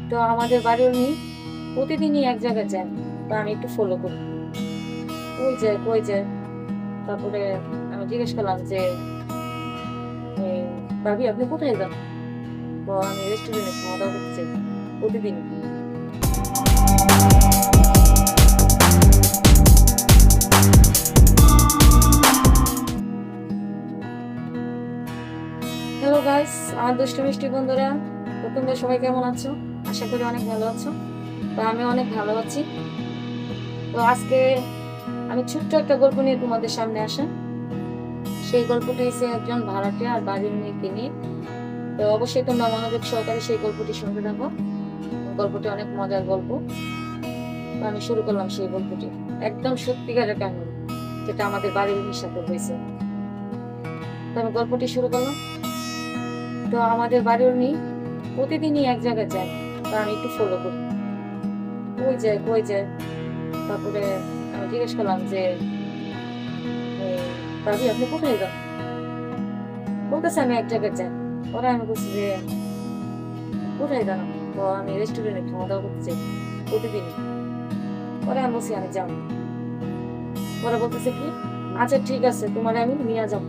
তো আমাদের বাড়ির উনি প্রতিদিনই এক জায়গায় যায়, তো আমি একটু ফলো করি। কই যায় কই যায়। তারপরে আমি জিজ্ঞেস করলাম যে ভাবি আপনি কোথায় যান? তো আমি রেস্টুরেন্টে খাওয়া দাওয়া করতে চাই প্রতিদিন। হ্যালো গাইস, আমার দুষ্টু মিষ্টি বন্ধুরা, তো তোমরা সবাই কেমন আছো? আশা করি অনেক ভালো আছো। তো আমি অনেক ভালো আছি। তো আজকে আমি ছোট্ট একটা গল্প নিয়ে তোমাদের সামনে আসা। সেই গল্পটি হচ্ছে একজন ভাড়াটিয়া আর বাড়ির মেয়েকে নিয়ে। তো অবশ্যই তোমরা মনোযোগ সহকারে সেই গল্পটি শুনতে থাকো। গল্পটি অনেক মজার গল্প। তো আমি শুরু করলাম সেই গল্পটি। একদম সত্যিকারের কাহিনী, যেটা আমাদের বাড়ির মেয়ের সাথে হয়েছে। তো আমি গল্পটি শুরু করলাম। তো আমাদের বাড়ির মেয়ে প্রতিদিনই এক জায়গায় যায়, তো আমি একটু ফলো করি। কই যায় কই যায়। তারপরে আমি জিজ্ঞেস করলাম যে ভাবি আপনি কোথায় যান? বলতেছে আমি এক জায়গায় যাই। পরে আমি বলছি যে কোথায় জানো? তো আমি রেস্টুরেন্টে খাওয়া দাওয়া করতে চাই প্রতিদিন। পরে আমি বলছি আমি যাবো। পরে বলতেছে কি, আচ্ছা ঠিক আছে, তোমার আমি নিয়ে যাবো।